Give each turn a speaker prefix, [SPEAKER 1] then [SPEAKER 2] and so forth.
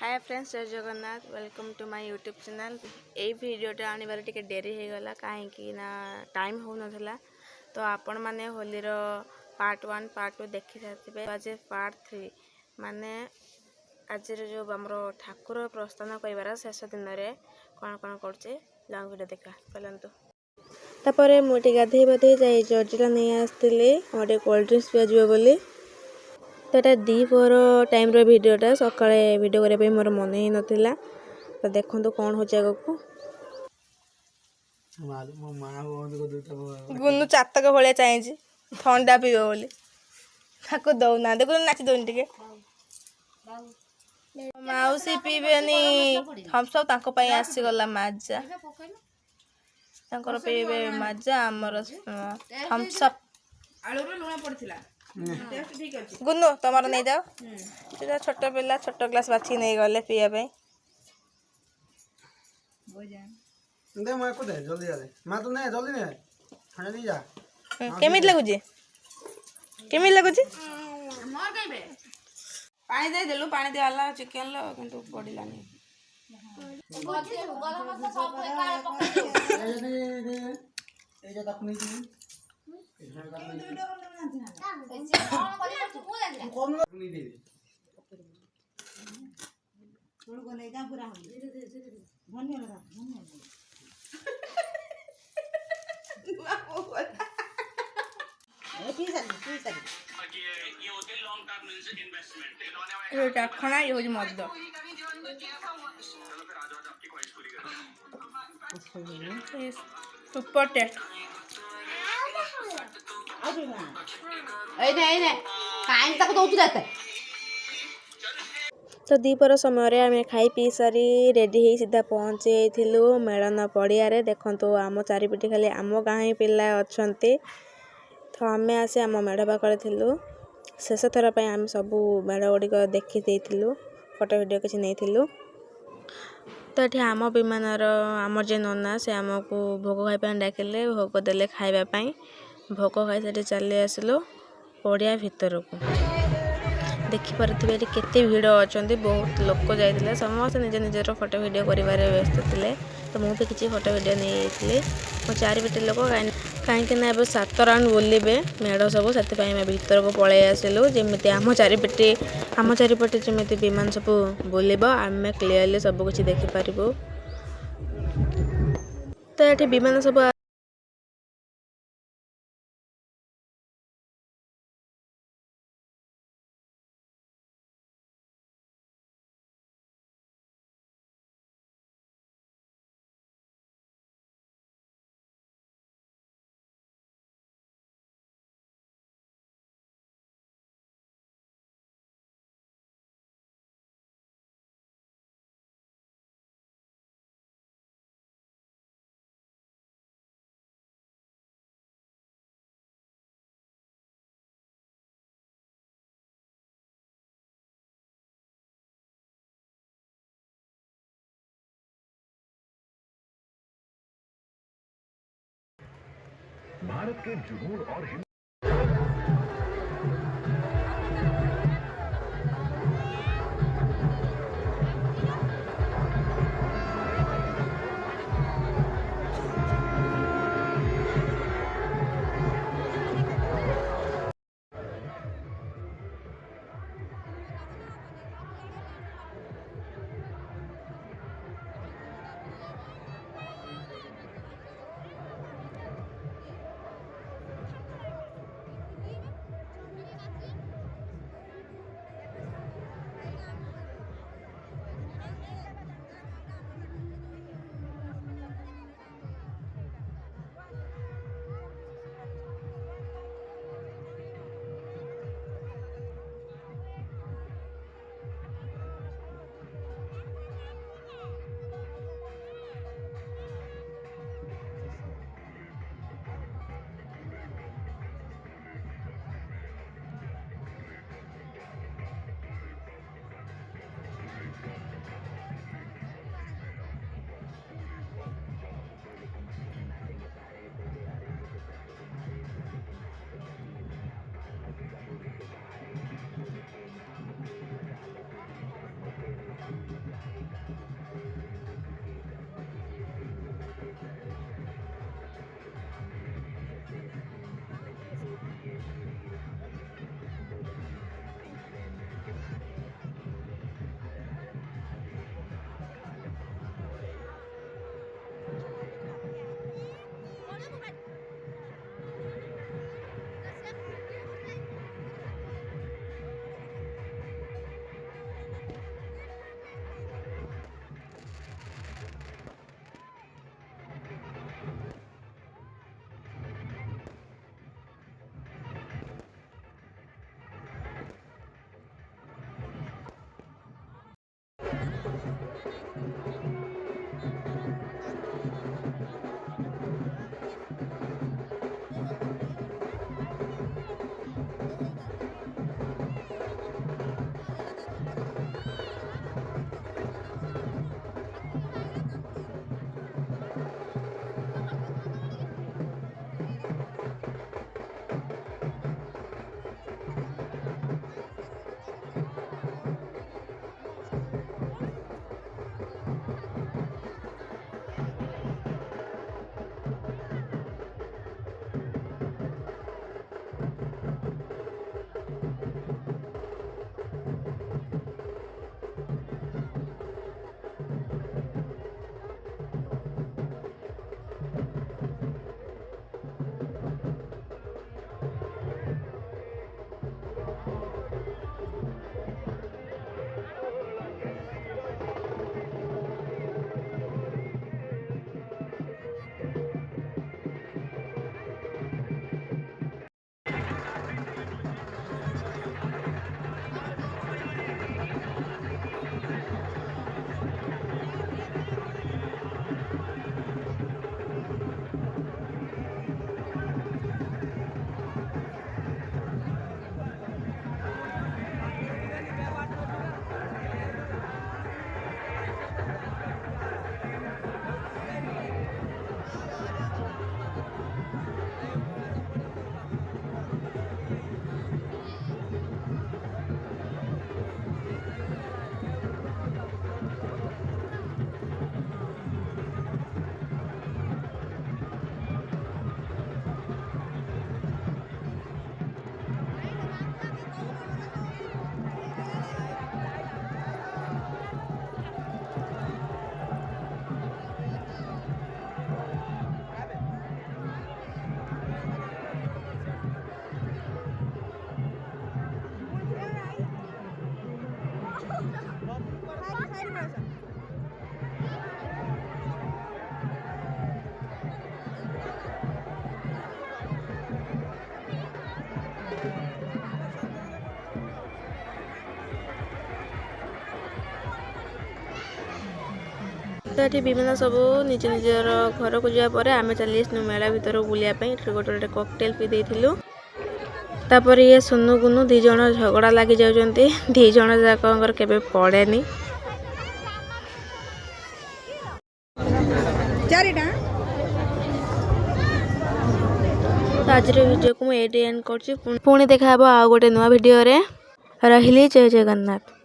[SPEAKER 1] हाय friends, जय Jagannath. Welcome to my YouTube channel. ये वीडियोटा आने टिके डेरी हो गला कहीं ना टाइम हो नाला। तो आपण माने होली रो पार्ट 1 पार्ट 2 देखि साथे आज पार्ट 3 माने आज जो हमरो ठाकुर प्रस्थान करिवार शेष दिन रे कोन कोन करछे लॉन्ग वीडियो देखा चलंतु। तापरे मोटी गाधे बधे जाई जर्जिला नहीं आस्तिले मोटे कोल्ड ड्रिंक्स पियाजिबो बोली। तो ये दीपर टाइम भिडटा सका भिड करने मोर मन ही नाला। तो देखो कौन हो आगक गुनु चातक भाया चाहिए ठंडा पीब बोली दौना देखो नाची दौनी टे मौसी पीबेनी थम्सअप आसीगला माजा पीबे माजा आमर थम्सअप गुनु तुम नहीं जाओ छोट पिला छोट ग्लास बाछी नहीं गले पीवा केमित लगुच केमित लगुच पानी दे देलु पानी दिला चिकेन लो किंतु पड़िलानी खना ये मद सुपर टेस्ट तो दीपर समय आम खाई पी सारी रेडी हो सीधा पहुँचे मेलन पड़िया देखो आम चारिपटे खाली आम गाँ पिला अच्छा। तो आम आसे आम मेढ़ पाखे थिलु शेष थर पर आम सब मेढ़ गुड़िक देखी फोटो वीडियो किसी नहीं। तो ये आम विमानर आम जे नना से आमको भोग खाई डाकिले भोग देले खावाई भोग खाई सारी चली आसलु पड़िया भितर को देखिपे केते भिड़ अच्छा बहुत लोक जाते समस्त निज निजर फोटो वीडियो कर व्यस्त थे। तो मुझे किसी फोटो वीडियो नहीं मो चारिपटे लोक कहीं 7 राउंड बुलवे मेढ़ सब से भीतर को पलि आसलु जमी आम चारिपटे जमी विमान सब बुलब आम क्लीयरली सब किसी देखिपर। तो ये विमान सब भारत के जुनून और तो ये विभिन्न सब निज निजर घर को जापर आम चली मेला भितर बुलाप गोटे गोटे कॉकटेल पी देलु तापर ये सुनु गुनु दी जन झगड़ा लगी जाउछन्ती दी जन जाकर केबे पड़ेनी तो आज वीडियो को मुझे एंड कर पुणी देखा आ गोटे नुआ वीडियो रे रहिली जय जगन्नाथ।